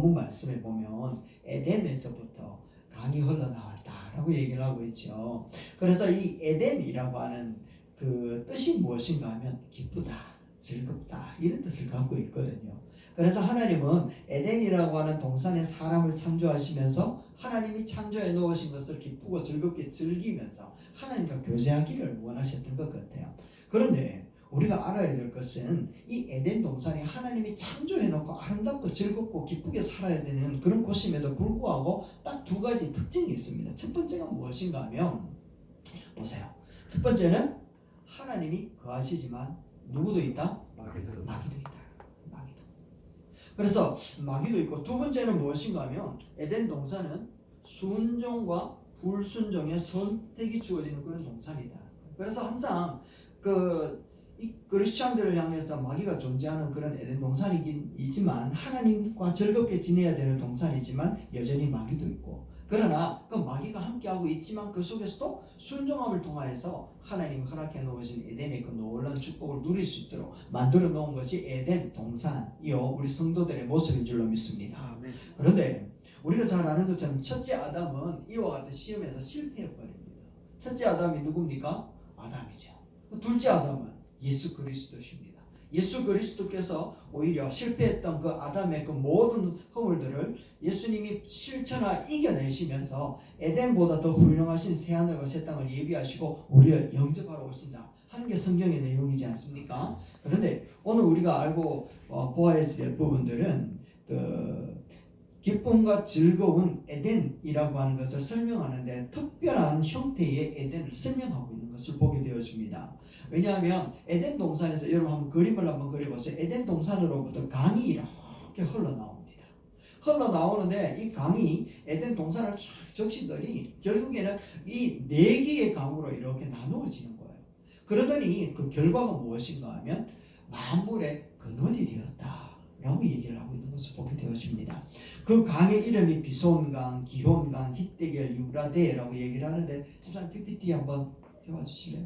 본문 말씀에 보면 에덴에서부터 강이 흘러나왔다라고 얘기를 하고 있죠. 그래서 이 에덴이라고 하는 그 뜻이 무엇인가 하면 기쁘다, 즐겁다 이런 뜻을 갖고 있거든요. 그래서 하나님은 에덴이라고 하는 동산에 사람을 창조하시면서 하나님이 창조해 놓으신 것을 기쁘고 즐겁게 즐기면서 하나님과 교제하기를 원하셨던 것 같아요. 그런데 우리가 알아야 될 것은 이 에덴 동산이 하나님이 창조해 놓고 아름답고 즐겁고 기쁘게 살아야 되는 그런 곳임에도 불구하고 딱 두 가지 특징이 있습니다. 첫 번째가 무엇인가 하면 보세요. 첫 번째는 하나님이 거하시지만 누구도 있다? 마귀도 있다. 마귀도. 그래서 마귀도 있고, 두 번째는 무엇인가 하면 에덴 동산은 순종과 불순종의 선택이 주어지는 그런 동산이다. 그래서 항상 이 크리스천들을 향해서 마귀가 존재하는 그런 에덴 동산이지만 하나님과 즐겁게 지내야 되는 동산이지만 여전히 마귀도 있고, 그러나 그 마귀가 함께하고 있지만 그 속에서도 순종함을 통하여서 하나님 허락해 놓으신 에덴의 그 놀라운 축복을 누릴 수 있도록 만들어 놓은 것이 에덴 동산이요 우리 성도들의 모습인 줄로 믿습니다. 아멘. 그런데 우리가 잘 아는 것처럼 첫째 아담은 이와 같은 시험에서 실패해버립니다. 첫째 아담이 누굽니까? 아담이죠. 둘째 아담은 예수 그리스도십니다. 예수 그리스도께서 오히려 실패했던 그 아담의 그 모든 허물들을 예수님이 실천하 이겨내시면서 에덴보다 더 훌륭하신 새하늘과 새 땅을 예비하시고 우리를 영접하러 오신다 하는 게 성경의 내용이지 않습니까? 그런데 오늘 우리가 알고 보아야 될 부분들은 기쁨과 즐거운 에덴이라고 하는 것을 설명하는데 특별한 형태의 에덴을 설명하고 있는 것을 보게 되어집니다. 왜냐하면 에덴 동산에서 여러분 한번 그림을 한번 그려보세요. 에덴 동산으로부터 강이 이렇게 흘러나옵니다. 흘러나오는데 이 강이 에덴 동산을 쫙 적시더니 결국에는 이 네 개의 강으로 이렇게 나누어지는 거예요. 그러더니 그 결과가 무엇인가 하면 만물의 근원이 되었다 라고 얘기를 하고 있는 것을 보게 되어집니다. 그 강의 이름이 비손강, 기혼강, 힛데겔, 유브라데라고 얘기를 하는데 집사님 PPT 한번 해봐 주실래요?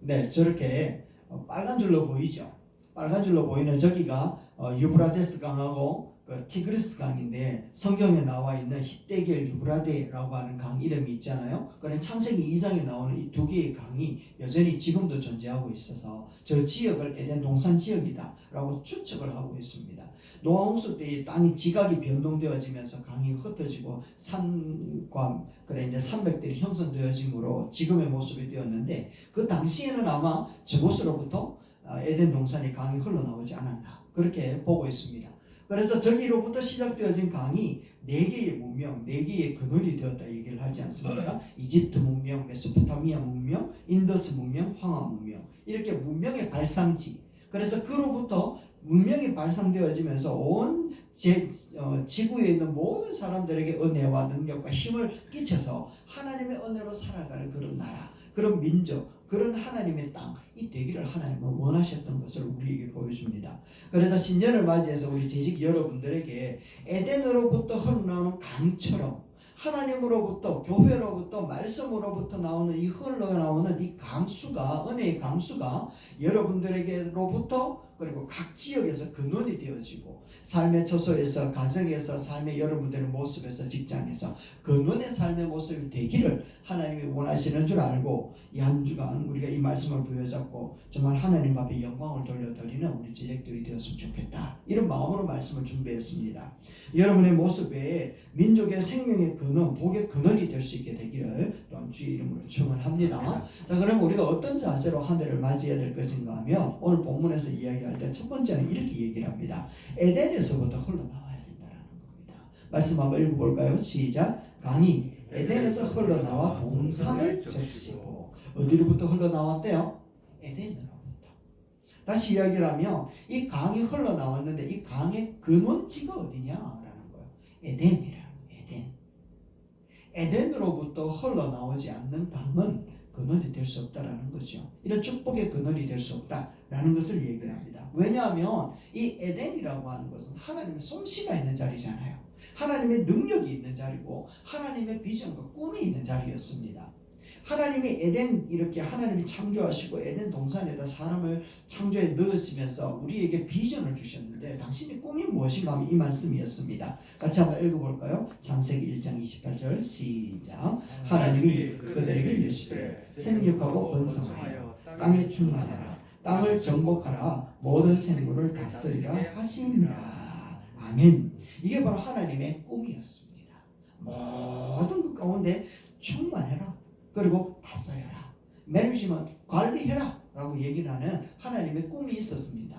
네, 저렇게 빨간 줄로 보이죠. 빨간 줄로 보이는 저기가 유브라데스 강하고 티그리스 강인데 성경에 나와 있는 힛데겔, 유브라데라고 하는 강 이름이 있잖아요. 그런 창세기 2장에 나오는 이 두 개의 강이 여전히 지금도 존재하고 있어서 저 지역을 에덴 동산 지역이다 라고 추측을 하고 있습니다. 노아 홍수 때 땅이 지각이 변동되어지면서 강이 흩어지고 산과 이제 산맥들이 형성되어짐으로 지금의 모습이 되었는데 그 당시에는 아마 저곳으로부터 에덴 동산의 강이 흘러나오지 않았나 그렇게 보고 있습니다. 그래서 저기로부터 시작되어진 강이 네 개의 문명, 네 개의 근원이 되었다 얘기를 하지 않습니까? 이집트 문명, 메소포타미아 문명, 인더스 문명, 황하 문명 이렇게 문명의 발상지. 그래서 그로부터 문명이 발상되어지면서 온 지구에 있는 모든 사람들에게 은혜와 능력과 힘을 끼쳐서 하나님의 은혜로 살아가는 그런 나라, 그런 민족, 그런 하나님의 땅, 이 되기를 하나님은 원하셨던 것을 우리에게 보여줍니다. 그래서 신년을 맞이해서 우리 재직 여러분들에게 에덴으로부터 흘러나오는 강처럼 하나님으로부터, 교회로부터, 말씀으로부터 나오는 이 흘러나오는 이 강수가, 은혜의 강수가 여러분들에게로부터 그리고 각 지역에서 근원이 되어지고 삶의 처소에서, 가정에서, 삶의 여러분들의 모습에서, 직장에서 근원의 삶의 모습이 되기를 하나님이 원하시는 줄 알고 이 한 주간 우리가 이 말씀을 부여잡고 정말 하나님 앞에 영광을 돌려드리는 우리 제자들이 되었으면 좋겠다. 이런 마음으로 말씀을 준비했습니다. 여러분의 모습에 민족의 생명의 근원, 복의 근원이 될 수 있게 되기를 또한 주의 이름으로 축원합니다. 자, 그럼 우리가 어떤 자세로 한 해를 맞이해야 될 것인가 하면 오늘 본문에서 이야기할 때 첫 번째는 이렇게 얘기를 합니다. 에덴에서부터 흘러나와야 된다는 겁니다. 말씀 한번 읽어볼까요? 시작. 강이 에덴에서 흘러나와 동산을 적시고 어디로부터 흘러나왔대요? 에덴으로부터. 다시 이야기를 하면 이 강이 흘러나왔는데 이 강의 근원지가 어디냐라는 거예요. 에덴이라는 에덴. 에덴으로부터 흘러나오지 않는 강은 근원이 될 수 없다라는 거죠. 이런 축복의 근원이 될 수 없다라는 것을 얘기를 합니다. 왜냐하면 이 에덴이라고 하는 것은 하나님의 솜씨가 있는 자리잖아요. 하나님의 능력이 있는 자리고 하나님의 비전과 꿈이 있는 자리였습니다. 하나님이 에덴 이렇게 하나님이 창조하시고 에덴 동산에다 사람을 창조해 넣으시면서 우리에게 비전을 주셨는데 당신의 꿈이 무엇인가 하면 이 말씀이었습니다. 같이 한번 읽어볼까요? 창세기 1장 28절 시작. 하나님이 그들에게 이르시되 생육하고 번성하여 땅에 충만하라. 땅을 정복하라. 모든 생물을 다스리라 하시니라. 아멘. 이게 바로 하나님의 꿈이었습니다. 모든 것 가운데 충만해라. 그리고 다스려라. 매니지먼트 관리해라 라고 얘기를 하는 하나님의 꿈이 있었습니다.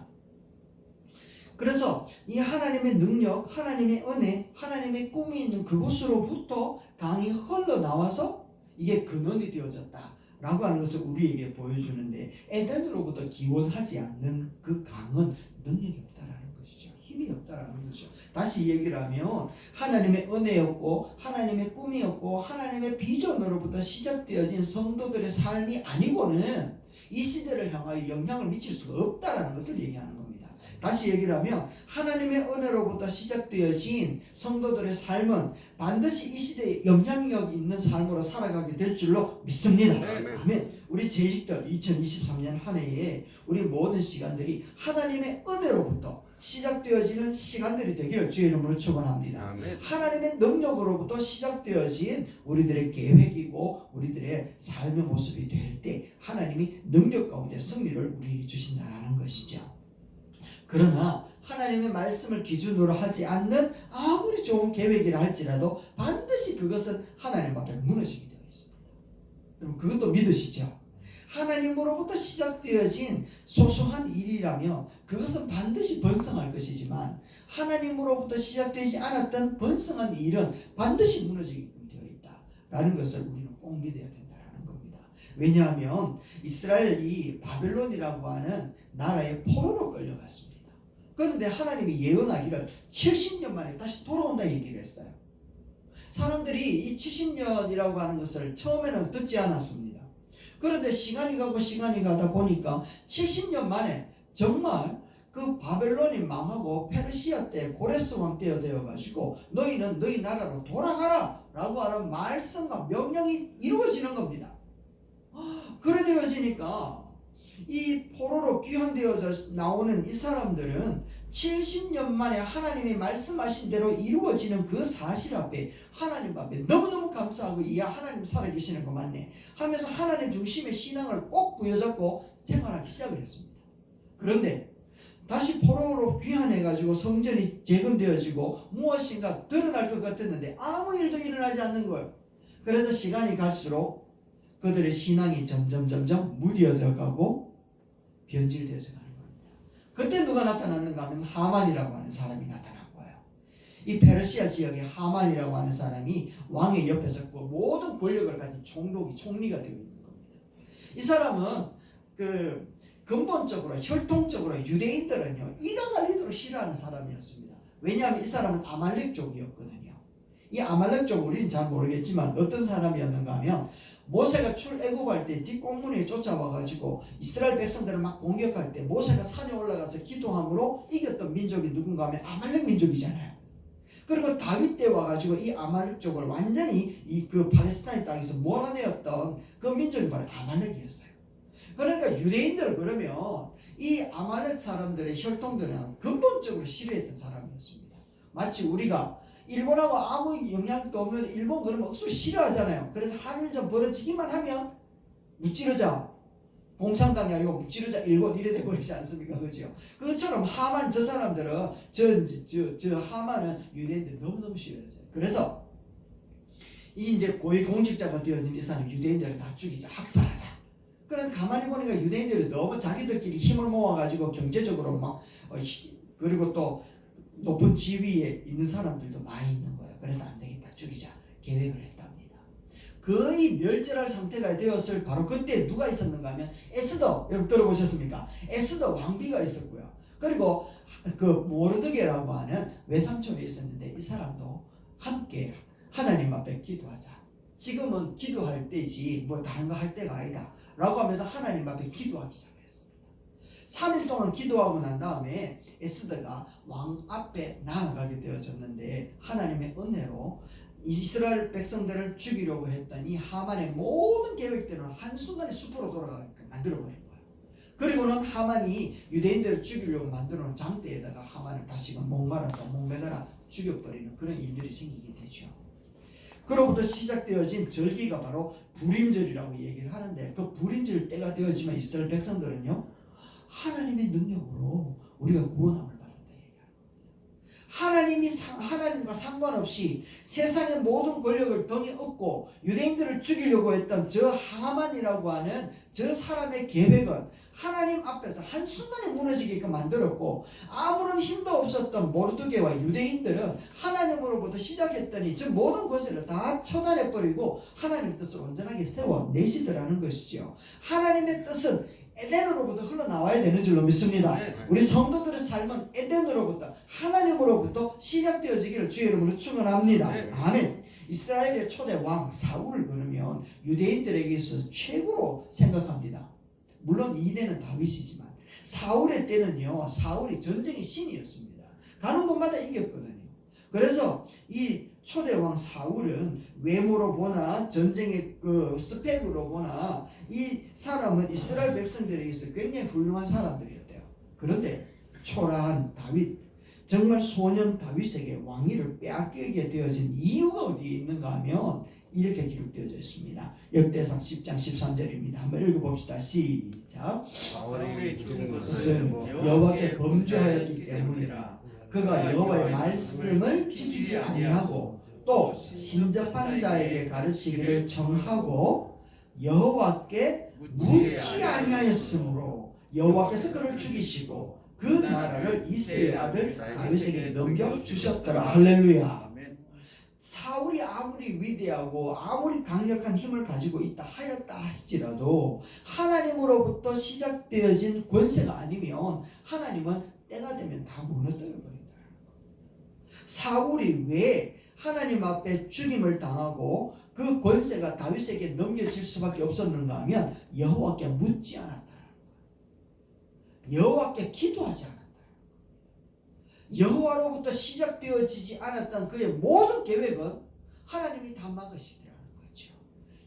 그래서 이 하나님의 능력, 하나님의 은혜, 하나님의 꿈이 있는 그곳으로부터 강이 흘러나와서 이게 근원이 되어졌다 라고 하는 것을 우리에게 보여주는데, 에덴으로부터 기원하지 않는 그 강은 능력이 없다라는 것이죠. 힘이 없다라는 것이죠. 다시 얘기를 하면 하나님의 은혜였고 하나님의 꿈이었고 하나님의 비전으로부터 시작되어진 성도들의 삶이 아니고는 이 시대를 향하여 영향을 미칠 수가 없다라는 것을 얘기하는 겁니다. 다시 얘기를 하면 하나님의 은혜로부터 시작되어진 성도들의 삶은 반드시 이 시대에 영향력 있는 삶으로 살아가게 될 줄로 믿습니다. 아멘. 우리 재직들 2023년 한 해에 우리 모든 시간들이 하나님의 은혜로부터 시작되어지는 시간들이 되기를 주의 이름으로 축원합니다. 아멘. 하나님의 능력으로부터 시작되어진 우리들의 계획이고 우리들의 삶의 모습이 될 때 하나님이 능력 가운데 승리를 우리에게 주신다는 것이죠. 그러나 하나님의 말씀을 기준으로 하지 않는 아무리 좋은 계획이라 할지라도 반드시 그것은 하나님 앞에 무너지게 되어 있습니다. 여러분 그것도 믿으시죠? 하나님으로부터 시작되어진 소소한 일이라면 그것은 반드시 번성할 것이지만 하나님으로부터 시작되지 않았던 번성한 일은 반드시 무너지게끔 되어 있다라는 것을 우리는 꼭 믿어야 된다는 겁니다. 왜냐하면 이스라엘이 바벨론이라고 하는 나라의 포로로 끌려갔습니다. 그런데 하나님이 예언하기를 70년 만에 다시 돌아온다 얘기를 했어요. 사람들이 이 70년이라고 하는 것을 처음에는 듣지 않았습니다. 그런데 시간이 가고 시간이 가다 보니까 70년 만에 정말 그 바벨론이 망하고 페르시아 때 고레스 왕 때가 되어가지고 너희는 너희 나라로 돌아가라 라고 하는 말씀과 명령이 이루어지는 겁니다. 그래 되어지니까 이 포로로 귀환되어져 나오는 이 사람들은 70년 만에 하나님이 말씀하신 대로 이루어지는 그 사실 앞에 하나님 앞에 너무너무 감사하고 이야 하나님 살아계시는 거 맞네 하면서 하나님 중심의 신앙을 꼭 부여잡고 생활하기 시작을 했습니다. 그런데 다시 포로로 귀환해가지고 성전이 재건되어지고 무엇인가 드러날 것 같았는데 아무 일도 일어나지 않는 거예요. 그래서 시간이 갈수록 그들의 신앙이 점점 무뎌져 가고 변질되어서 가는 겁니다. 그때 누가 나타났는가 하면 하만이라고 하는 사람이 나타난 거예요. 이 페르시아 지역의 하만이라고 하는 사람이 왕의 옆에서 그 모든 권력을 가진 총리가 되어 있는 겁니다. 이 사람은 근본적으로 혈통적으로 유대인들은요 이가 갈리도록 싫어하는 사람이었습니다. 왜냐하면 이 사람은 아말렉족이었거든요. 이 아말렉족 우리는 잘 모르겠지만 어떤 사람이었는가 하면 모세가 출애굽할 때 뒷공문에 쫓아와가지고 이스라엘 백성들을 막 공격할 때 모세가 산에 올라가서 기도함으로 이겼던 민족이 누군가 하면 아말렉 민족이잖아요. 그리고 다윗 때 와가지고 이 아말렉족을 완전히 그 팔레스타인 땅에서 몰아내었던 그 민족이 바로 아말렉이었어요. 그러니까 유대인들은 그러면 이 아말렉 사람들의 혈통들은 근본적으로 싫어했던 사람이었습니다. 마치 우리가 일본하고 아무 영향도 없는 일본 그러면 억수로 싫어하잖아요. 그래서 한일전 벌어지기만 하면 무찌르자 공산당이 아니고 무찌르자 일본 이래 돼버리지 않습니까? 그죠? 그것처럼 하만 저 사람들은 저 하만은 유대인들 너무너무 싫어했어요. 그래서 이 이제 고위공직자가 되어진 이 사람 유대인들을 다 죽이자 학살하자. 그래서 가만히 보니까 유대인들이 너무 자기들끼리 힘을 모아가지고 경제적으로 막 그리고 또 높은 지위에 있는 사람들도 많이 있는 거예요. 그래서 안 되겠다 죽이자 계획을 했답니다. 거의 멸절할 상태가 되었을 바로 그때 누가 있었는가 하면 에스더, 여러분 들어보셨습니까? 에스더 왕비가 있었고요. 그리고 그 모르드게라고 하는 외삼촌이 있었는데 이 사람도 함께 하나님 앞에 기도하자. 지금은 기도할 때지 뭐 다른 거 할 때가 아니다 라고 하면서 하나님 앞에 기도하기 시작했습니다. 3일 동안 기도하고 난 다음에 에스더가 왕 앞에 나아가게 되어졌는데 하나님의 은혜로 이스라엘 백성들을 죽이려고 했던 이 하만의 모든 계획들은 한순간에 숲으로 돌아가게끔 만들어버린 거예요. 그리고는 하만이 유대인들을 죽이려고 만들어 놓은 장대에다가 하만을 다시금 목말아서 목매달아 죽여버리는 그런 일들이 생기게 되죠. 그로부터 시작되어진 절기가 바로 불임절이라고 얘기를 하는데, 그 불임절 때가 되어지면 이스라엘 백성들은요, 하나님의 능력으로 우리가 구원함을 받았다 얘기합니다. 하나님과 상관없이 세상의 모든 권력을 등에 업고 유대인들을 죽이려고 했던 저 하만이라고 하는 저 사람의 계획은 하나님 앞에서 한순간에 무너지게끔 만들었고, 아무런 힘도 없었던 모르드게와 유대인들은 하나님으로부터 시작했더니 저 모든 권세를 다 처단해버리고 하나님의 뜻을 온전하게 세워내시더라는 것이죠. 하나님의 뜻은 에덴으로부터 흘러나와야 되는 줄로 믿습니다. 우리 성도들의 삶은 에덴으로부터, 하나님으로부터 시작되어지기를 주의 이름으로 축원합니다. 아멘. 이스라엘의 초대 왕 사울을 그러면 유대인들에게 있어서 최고로 생각합니다. 물론 2대는 다윗이지만 사울의 때는요, 사울이 전쟁의 신이었습니다. 가는 곳마다 이겼거든요. 그래서 이 초대 왕 사울은 외모로 보나 전쟁의 그 스펙으로 보나 이 사람은 이스라엘 백성들에게서 굉장히 훌륭한 사람들이었대요. 그런데 초라한 다윗, 정말 소년 다윗에게 왕위를 빼앗기게 되어진 이유가 어디에 있는가 하면 이렇게 기록되어져 있습니다. 역대상 10장 13절입니다. 한번 읽어봅시다. 시작. 사울이 죽은 것은 여호와께 범죄하였기 때문이라. 그가 여호와의 말씀을 지키지 아니하고 또 신접한 자에게 가르치기를 정하고 여호와께 묻지 아니하였으므로 여호와께서 그를 죽이시고 그 나라를 이새의 아들 다윗에게 넘겨주셨더라. 할렐루야. 사울이 아무리 위대하고 아무리 강력한 힘을 가지고 있다 하였다 할지라도 하나님으로부터 시작되어진 권세가 아니면 하나님은 때가 되면 다 무너뜨려 버린다. 사울이 왜 하나님 앞에 죽임을 당하고 그 권세가 다윗에게 넘겨질 수밖에 없었는가 하면 여호와께 묻지 않았다. 여호와께 기도하지 않았다. 여호와로부터 시작되어지지 않았던 그의 모든 계획은 하나님이 다 막으시더라는 거죠.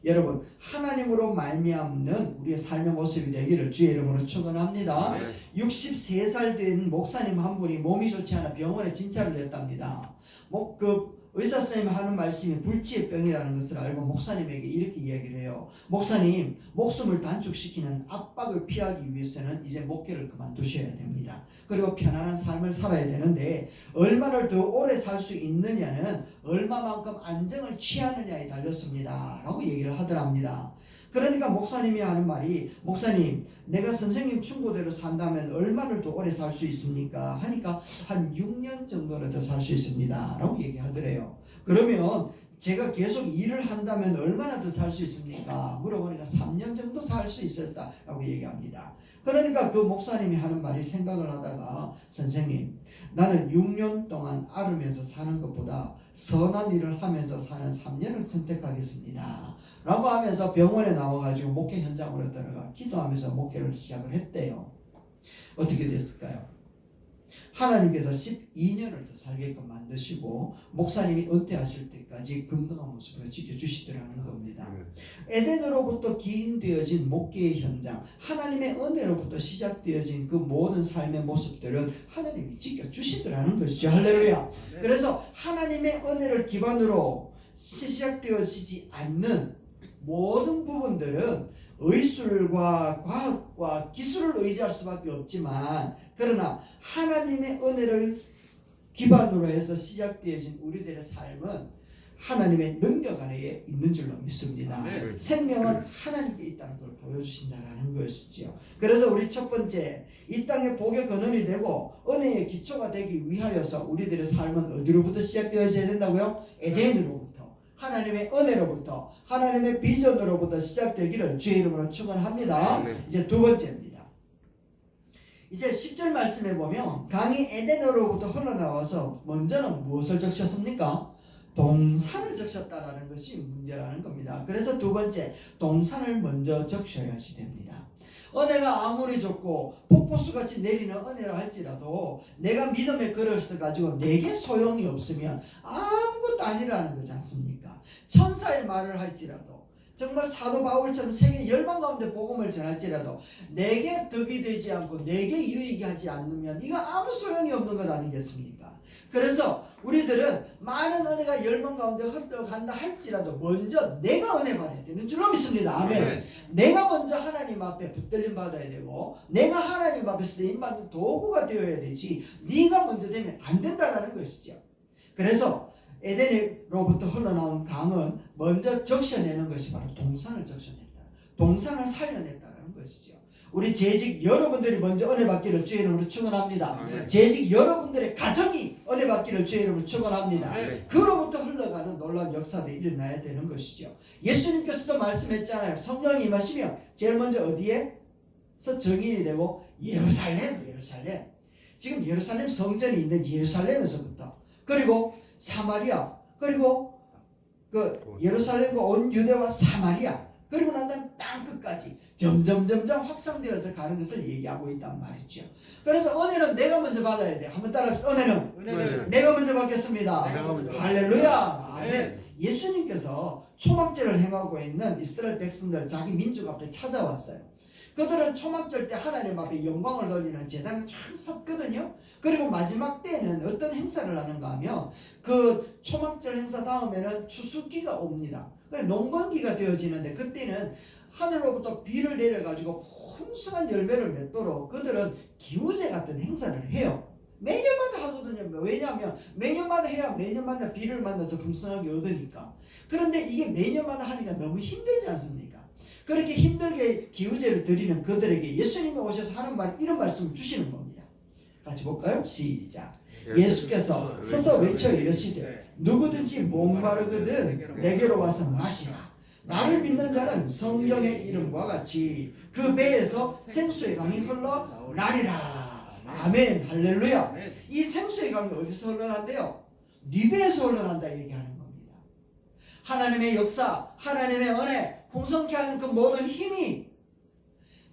여러분, 하나님으로 말미암는 우리의 삶의 모습이 되기를 주의 이름으로 축원합니다. 63살 된 목사님 한 분이 몸이 좋지 않아 병원에 진찰을 했답니다. 의사 선생님이 하는 말씀이 불치의 병이라는 것을 알고 목사님에게 이렇게 이야기를 해요. 목사님, 목숨을 단축시키는 압박을 피하기 위해서는 이제 목회를 그만두셔야 됩니다. 그리고 편안한 삶을 살아야 되는데 얼마를 더 오래 살 수 있느냐는 얼마만큼 안정을 취하느냐에 달렸습니다 라고 얘기를 하더랍니다. 그러니까 목사님이 하는 말이, 목사님, 내가 선생님 충고대로 산다면 얼마를 더 오래 살 수 있습니까? 하니까 한 6년 정도는 더 살 수 있습니다 라고 얘기하더래요. 그러면 제가 계속 일을 한다면 얼마나 더 살 수 있습니까? 물어보니까 3년 정도 살 수 있었다 라고 얘기합니다. 그러니까 그 목사님이 하는 말이 생각을 하다가, 선생님, 나는 6년 동안 앓으면서 사는 것보다 선한 일을 하면서 사는 3년을 선택하겠습니다 라고 하면서 병원에 나와가지고 목회 현장으로 들어가 기도하면서 목회를 시작을 했대요. 어떻게 됐을까요? 하나님께서 12년을 더 살게끔 만드시고 목사님이 은퇴하실 때까지 건강한 모습으로 지켜주시더라는 겁니다. 에덴으로부터 기인되어진 목회의 현장, 하나님의 은혜로부터 시작되어진 그 모든 삶의 모습들은 하나님이 지켜주시더라는 것이죠. 할렐루야. 그래서 하나님의 은혜를 기반으로 시작되어지지 않는 모든 부분들은 의술과 과학과 기술을 의지할 수밖에 없지만, 그러나 하나님의 은혜를 기반으로 해서 시작되어진 우리들의 삶은 하나님의 능력 안에 있는 줄로 믿습니다. 생명은 하나님께 있다는 걸 보여주신다는 것이죠. 그래서 우리 첫 번째, 이 땅의 복의 근원이 되고 은혜의 기초가 되기 위하여서 우리들의 삶은 어디로부터 시작되어져야 된다고요? 에덴으로부터, 하나님의 은혜로부터, 하나님의 비전으로부터 시작되기를 주의 이름으로 축원합니다. 이제 두 번째입니다. 이제 10절 말씀에 보면 강이 에덴으로부터 흘러나와서 먼저는 무엇을 적셨습니까? 동산을 적셨다라는 것이 문제라는 겁니다. 그래서 두 번째, 동산을 먼저 적셔야지 됩니다. 은혜가 아무리 좋고 폭포수같이 내리는 은혜라 할지라도 내가 믿음의 그릇을 가지고 내게 소용이 없으면 아무것도 아니라는 거지 않습니까? 천사의 말을 할지라도, 정말 사도 바울처럼 세계 열방 가운데 복음을 전할지라도 내게 덕이 되지 않고 내게 유익이 하지 않으면 이거 아무 소용이 없는 것 아니겠습니까? 그래서 우리들은 많은 은혜가 열방 가운데 흘러간다 할지라도 먼저 내가 은혜 받아야 되는 줄로 믿습니다. 아멘. 내가 먼저 하나님 앞에 붙들림 받아야 되고 내가 하나님 앞에 쓰임받는 도구가 되어야 되지 네가 먼저 되면 안 된다라는 것이죠. 그래서 에덴으로부터 흘러나온 강은 먼저 적셔내는 것이 바로 동산을 적셔냈다. 동산을 살려냈다는 것이죠. 우리 재직 여러분들이 먼저 은혜 받기를 주의 이름으로 축원합니다. 재직 여러분들의 가정이 은혜 받기를 주의 이름으로 축원합니다. 그로부터 흘러가는 놀라운 역사들이 일어나야 되는 것이죠. 예수님께서도 말씀했잖아요. 성령이 임하시면 제일 먼저 어디에서 정인이 되고 예루살렘. 지금 예루살렘 성전이 있는 예루살렘에서부터 그리고 사마리아 그리고 그 예루살렘과 온 유대와 사마리아 그리고 난 다음 땅 끝까지 점점 확산되어서 가는 것을 얘기하고 있단 말이죠. 그래서 은혜는 내가 먼저 받아야 돼. 한번 따라합시다. 은혜는 내가 먼저 받겠습니다. 할렐루야. 아멘. 예수님께서 초막절을 행하고 있는 이스라엘 백성들 자기 민족 앞에 찾아왔어요. 그들은 초막절 때 하나님 앞에 영광을 돌리는 제단을 쫙 섰거든요. 그리고 마지막 때에는 어떤 행사를 하는가 하면 그 초막절 행사 다음에는 추수기가 옵니다. 농번기가 되어지는데 그때는 하늘로부터 비를 내려가지고 풍성한 열매를 맺도록 그들은 기우제 같은 행사를 해요. 매년마다 하거든요. 왜냐하면 매년마다 해야 매년마다 비를 만나서 풍성하게 얻으니까. 그런데 이게 매년마다 하니까 너무 힘들지 않습니까? 그렇게 힘들게 기우제를 드리는 그들에게 예수님이 오셔서 하는 말 이런 말씀을 주시는 겁니다. 같이 볼까요? 시작. 예수께서 서서 외쳐 이르시되 누구든지 목마르거든 내게로 와서 마시라. 나를 믿는 자는 성경의 이름과 같이 그 배에서 생수의 강이 흘러나리라. 아멘. 할렐루야. 이 생수의 강이 어디서 흘러난대요? 네 배에서 흘러난다 얘기하는 겁니다. 하나님의 역사, 하나님의 은혜, 풍성케 하는 그 모든 힘이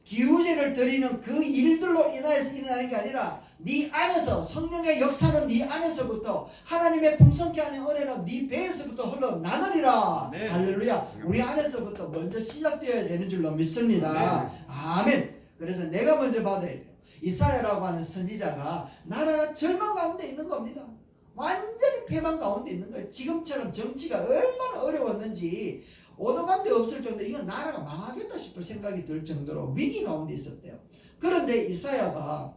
기우제를 드리는 그 일들로 인하여서 일어나는 게 아니라 네 안에서 성령의 역사는 네 안에서부터 하나님의 풍성케 하는 은혜는 네 배에서부터 흘러나느리라. 네. 할렐루야. 우리 안에서부터 먼저 시작되어야 되는 줄로 믿습니다. 네. 아멘. 그래서 내가 먼저 받아야 돼요. 이사야라고 하는 선지자가 나라가 절망 가운데 있는 겁니다. 완전히 패망 가운데 있는 거예요. 지금처럼 정치가 얼마나 어려웠는지 오도간데 없을 정도 이건 나라가 망하겠다 싶을 생각이 들 정도로 위기 가운데 있었대요. 그런데 이사야가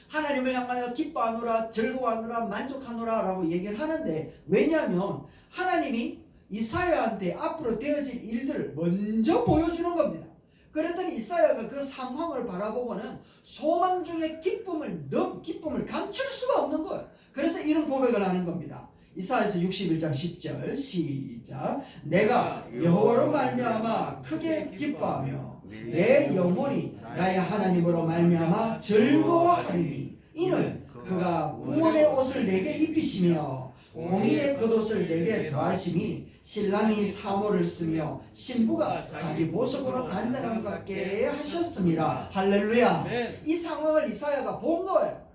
하나님을 향하여 기뻐하노라 즐거워하노라 만족하노라 라고 얘기를 하는데 왜냐하면 하나님이 이사야한테 앞으로 되어질 일들을 먼저 보여주는 겁니다. 그랬더니 이사야가 그 상황을 바라보고는 소망 중에 기쁨을 감출 수가 없는 거예요. 그래서 이런 고백을 하는 겁니다. 이사야서 61장 10절 시작. 내가 여호와로 말미암아 크게 기뻐하며 내 영혼이 나의 하나님으로 말미암아 즐거워하리니 이는 그가 구원의 옷을 내게 입히시며 공의의 겉옷을 내게 더하심이 신랑이 사모를 쓰며 신부가 자기 보석으로 단장함 같게 하셨습니다. 할렐루야. 이 상황을 이사야가 본 거예요.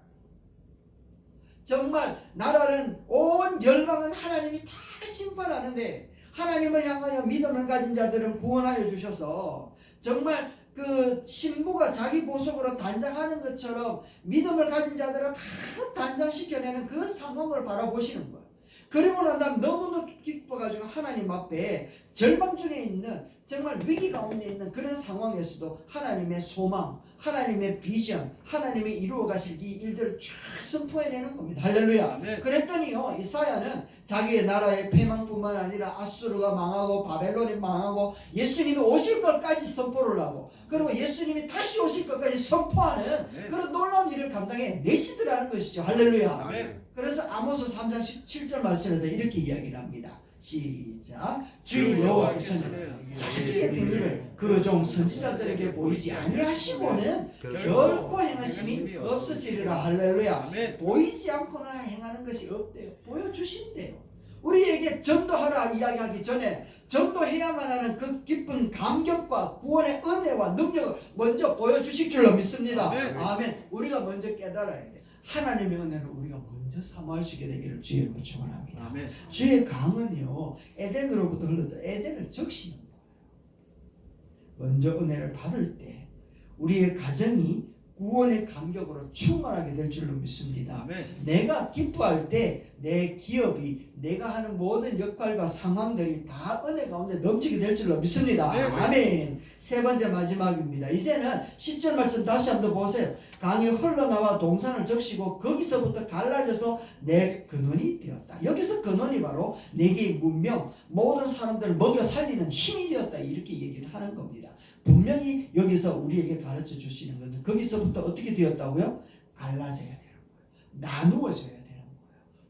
정말 나라는 온 열방은 하나님이 다 심판하는데 하나님을 향하여 믿음을 가진 자들은 구원하여 주셔서 정말 그 신부가 자기 보석으로 단장하는 것처럼 믿음을 가진 자들은 다 단장시켜내는 그 상황을 바라보시는 거예요. 그리고 난 다음 너무너무 기뻐가지고 하나님 앞에 절망 중에 있는 정말 위기 가운데 있는 그런 상황에서도 하나님의 소망, 하나님의 비전, 하나님이 이루어 가실 이 일들을 쫙 선포해내는 겁니다. 할렐루야. 네. 그랬더니요 이사야는 자기의 나라의 패망뿐만 아니라 아수르가 망하고 바벨론이 망하고 예수님이 오실 것까지 선포를 하고 그리고 예수님이 다시 오실 것까지 선포하는 그런 놀라운 일을 감당해 내시더라는 것이죠. 할렐루야. 네. 그래서 아모스 3장 17절 말씀에도 이렇게 이야기를 합니다. 시작. 주 여호와께서는 자기의 비밀을 그 종 선지자들에게 보이지 아니하시고는 결코 행하심이 없어지리라. 할렐루야. 보이지 않고는 행하는 것이 없대요. 보여주신대요. 우리에게 전도하라 이야기하기 전에 전도해야만 하는 그 깊은 감격과 구원의 은혜와 능력을 먼저 보여주실 줄로 믿습니다. 아멘. 우리가 먼저 깨달아야 돼. 하나님의 은혜를 우리가 먼저 사모할 수 있게 되기를 주의 이름으로 축원합니다. 주의 강은요 에덴으로부터 흘러져 에덴을 적시는 거예요. 먼저 은혜를 받을 때 우리의 가정이 구원의 감격으로 충만하게 될 줄로 믿습니다. 아멘. 내가 기뻐할 때 내 기업이 내가 하는 모든 역할과 상황들이 다 은혜 가운데 넘치게 될 줄로 믿습니다. 네. 아멘. 세 번째 마지막입니다. 이제는 10절 말씀 다시 한번 보세요. 강이 흘러나와 동산을 적시고 거기서부터 갈라져서 내 근원이 되었다. 여기서 근원이 바로 내게 문명, 모든 사람들을 먹여 살리는 힘이 되었다. 이렇게 얘기를 하는 겁니다. 분명히 여기서 우리에게 가르쳐 주시는 것은 거기서부터 어떻게 되었다고요? 갈라져야 되는 거예요. 나누어져야 되는 거예요.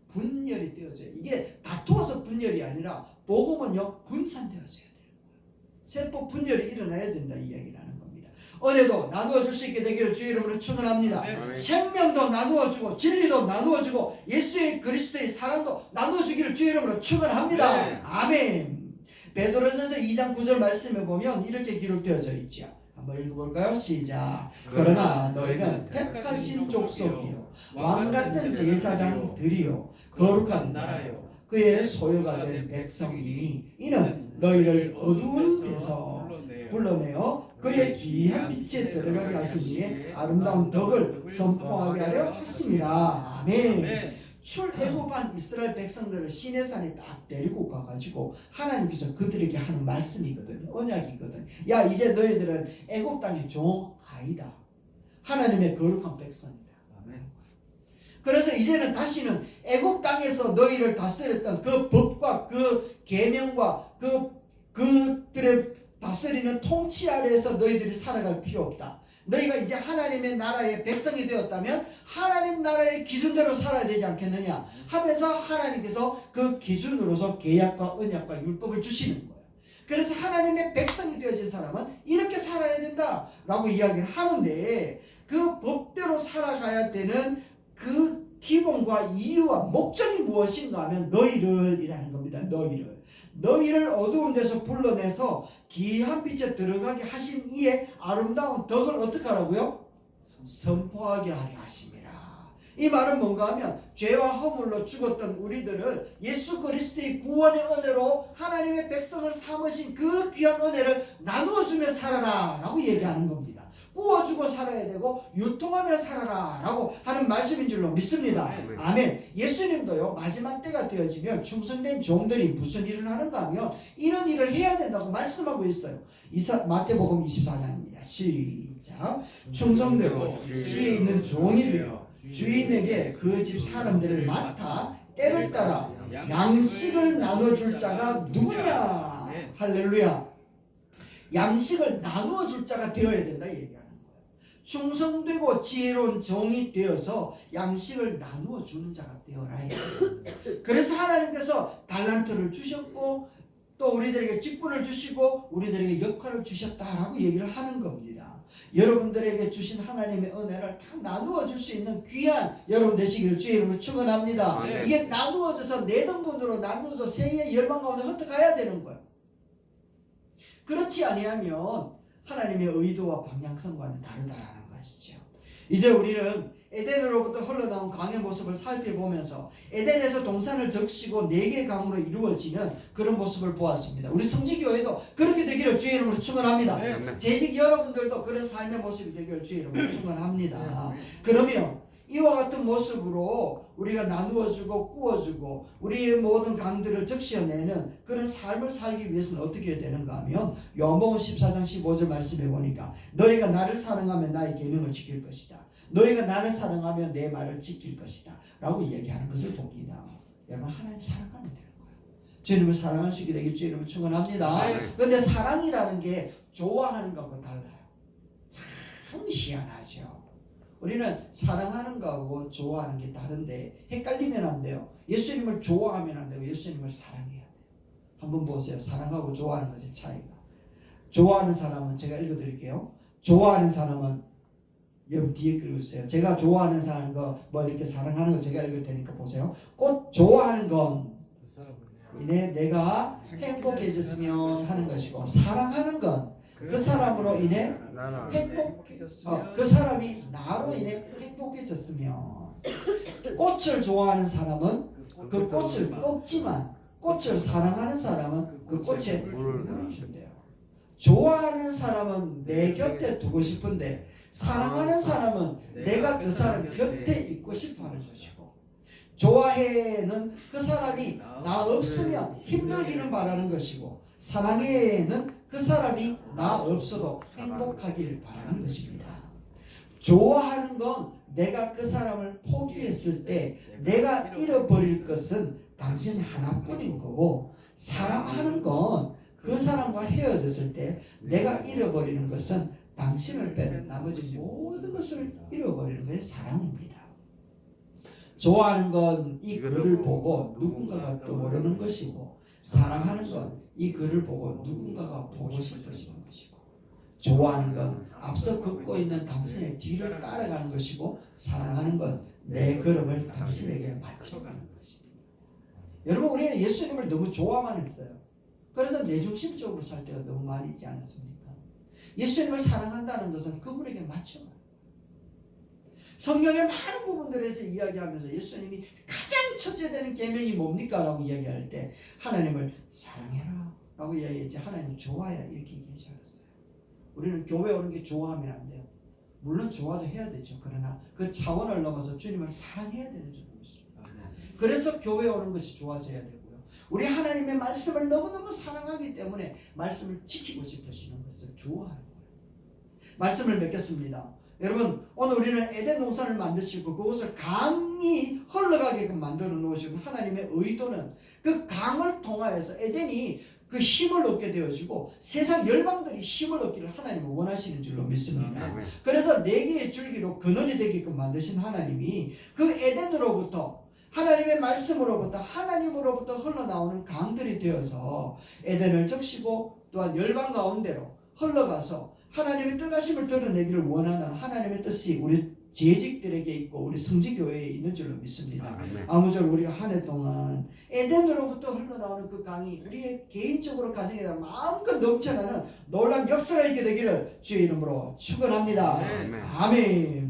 분열이 되어져요. 이게 다투어서 분열이 아니라 복음은요 분산되어져야 되는 거예요. 세포 분열이 일어나야 된다 이 이야기를 하는 겁니다. 은혜도 나누어 줄 수 있게 되기를 주의 이름으로 축원합니다. 아멘. 생명도 나누어 주고 진리도 나누어 주고 예수의 그리스도의 사랑도 나누어 주기를 주의 이름으로 축원합니다. 네. 아멘. 베드로전서 2장 9절 말씀에 보면 이렇게 기록되어져 있죠. 한번 읽어볼까요? 시작. 그러나 너희는 택하신 족속이요 왕같은 제사장들이요 거룩한 나라요 그의 소유가 된 백성이니 이는 너희를 어두운 데서 불러내어 그의 귀한 빛에 들어가게 하시니 아름다운 덕을 선포하게 하려 하심이라. 아멘. 출애굽한 이스라엘 백성들을 시내산에 딱 데리고 가가지고 하나님께서 그들에게 하는 말씀이거든요. 언약이거든요. 야 이제 너희들은 애굽 땅의 종 아니다. 하나님의 거룩한 백성이다. 그래서 이제는 다시는 애굽 땅에서 너희를 다스렸던 그 법과 그 계명과 그들의 다스리는 통치 아래에서 너희들이 살아갈 필요 없다. 너희가 이제 하나님의 나라의 백성이 되었다면 하나님 나라의 기준대로 살아야 되지 않겠느냐 하면서 하나님께서 그 기준으로서 계약과 언약과 율법을 주시는 거예요. 그래서 하나님의 백성이 되어진 사람은 이렇게 살아야 된다라고 이야기를 하는데 그 법대로 살아가야 되는 그 기본과 이유와 목적이 무엇인가 하면 너희를이라는 겁니다. 너희를 어두운 데서 불러내서 귀한 빛에 들어가게 하신 이의 아름다운 덕을 어떻게 하라고요? 선포하게 하려 하심이라. 이 말은 뭔가 하면 죄와 허물로 죽었던 우리들을 예수 그리스도의 구원의 은혜로 하나님의 백성을 삼으신 그 귀한 은혜를 나누어주며 살아라 라고 얘기하는 겁니다. 구워주고 살아야 되고 유통하며 살아라 라고 하는 말씀인 줄로 믿습니다. 아멘. 예수님도요 마지막 때가 되어지면 충성된 종들이 무슨 일을 하는가 하면 이런 일을 해야 된다고 말씀하고 있어요. 마태복음 24장입니다. 시작. 충성되고 지혜 있는 종이 되어 주인에게 그 집 사람들을 맡아 때를 따라 양식을 나눠줄 자가 누구냐. 할렐루야. 양식을 나누어줄 자가 되어야 된다 얘기하는 거예요. 충성되고 지혜로운 종이 되어서 양식을 나누어주는 자가 되어라. 그래서 하나님께서 달란트를 주셨고 또 우리들에게 직분을 주시고 우리들에게 역할을 주셨다라고 얘기를 하는 겁니다. 여러분들에게 주신 하나님의 은혜를 다 나누어 줄 수 있는 귀한 여러분 되시기를 주의 이름으로 축원합니다. 이게 나누어져서 네 등분으로 나누어서 세의 열방 가운데 흩어가야 되는 거예요. 그렇지 아니하면 하나님의 의도와 방향성과는 다르다라는 것이죠. 이제 우리는 에덴으로부터 흘러나온 강의 모습을 살펴보면서 에덴에서 동산을 적시고 4개의 강으로 이루어지는 그런 모습을 보았습니다. 우리 성지교회도 그렇게 되기를 주의 이름으로 축원합니다. 재직 여러분들도 그런 삶의 모습이 되기를 주의 이름으로 축원합니다. 그러면 이와 같은 모습으로 우리가 나누어주고 구워주고 우리의 모든 강들을 적셔내는 그런 삶을 살기 위해서는 어떻게 해야 되는가 하면 요한복음 14장 15절 말씀해 보니까 너희가 나를 사랑하면 나의 계명을 지킬 것이다. 너희가 나를 사랑하면 내 말을 지킬 것이다 라고 얘기하는 것을 봅니다. 여러분 하나님 사랑하면 되는 거예요. 주님을 사랑할 수 있게 되길 주님을 축원합니다. 그런데 사랑이라는 게 좋아하는 것과 달라요. 참 희한하죠. 우리는 사랑하는 거하고 좋아하는 게 다른데 헷갈리면 안 돼요. 예수님을 좋아하면 안 되고 예수님을 사랑해야 돼요. 한번 보세요. 사랑하고 좋아하는 것의 차이가. 좋아하는 사람은 제가 읽어드릴게요. 좋아하는 사람은 여러분 뒤에 읽어주세요. 제가 좋아하는 사람 뭐 이렇게 사랑하는 거 제가 읽을 테니까 보세요. 꼭 좋아하는 건 이내 내가 행복해졌으면 하는 것이고 사랑하는 건 그 사람으로 인해 그 사람이 나로 인해 행복해졌으면 꽃을 좋아하는 사람은 그 꽃을 뽑지만 꽃을 사랑하는 사람은 그 꽃에 물을 준대요. 좋아하는 사람은 내 곁에 두고 싶은데 사랑하는 사람은 내가 그 사람 곁에 있고 싶어하는 것이고, 좋아해는 그 사람이 나 없으면 힘들기는 바라는 것이고, 사랑해는 그 사람이 나 없어도 행복하길 바라는 것입니다. 좋아하는 건 내가 그 사람을 포기했을 때 내가 잃어버릴 것은 당신 하나뿐인 거고, 사랑하는 건 그 사람과 헤어졌을 때 내가 잃어버리는 것은 당신을 뺀 나머지 모든 것을 잃어버리는 것이 사랑입니다. 좋아하는 건 이 글을 보고 누군가가 떠오르는 것이고, 사랑하는 건 이 글을 보고 누군가가 보고 싶어지는 것이고, 좋아하는 건 앞서 걷고 있는 당신의 뒤를 따라가는 것이고, 사랑하는 건 내 걸음을 당신에게 맞춰가는 것입니다. 여러분, 우리는 예수님을 너무 좋아만 했어요. 그래서 내중심적으로 살 때가 너무 많이 있지 않았습니까? 예수님을 사랑한다는 것은 그분에게 맞춰가는 거예요. 성경의 많은 부분들에서 이야기하면서 예수님이 가장 첫째 되는 계명이 뭡니까? 라고 이야기할 때 하나님을 사랑해라 라고 이야기했지, 하나님 좋아해라 이렇게 얘기하지 않았어요. 우리는 교회 오는 게 좋아하면 안 돼요. 물론 좋아도 해야 되죠. 그러나 그 차원을 넘어서 주님을 사랑해야 되는 줄입니다. 그래서 교회 오는 것이 좋아져야 되고요. 우리 하나님의 말씀을 너무너무 사랑하기 때문에 말씀을 지키고 싶으시는 것을 좋아하는 거예요. 말씀을 맺겠습니다. 여러분, 오늘 우리는 에덴 동산을 만드시고 그곳을 강이 흘러가게끔 만들어 놓으시고, 하나님의 의도는 그 강을 통하여서 에덴이 그 힘을 얻게 되어지고 세상 열방들이 힘을 얻기를 하나님은 원하시는 줄로 믿습니다. 그래서 4개의 줄기로 근원이 되게끔 만드신 하나님이 그 에덴으로부터, 하나님의 말씀으로부터, 하나님으로부터 흘러나오는 강들이 되어서 에덴을 적시고 또한 열방 가운데로 흘러가서 하나님의 뜻하심을 드러내기를 원하는 하나님의 뜻이 우리 재직들에게 있고 우리 성지교회에 있는 줄로 믿습니다. 아무쪼록 우리가 한 해 동안 에덴으로부터 흘러나오는 그 강이 우리의 개인적으로 가정에다 마음껏 넘쳐나는 놀라운 역사가 있게 되기를 주의 이름으로 축원합니다. 아멘.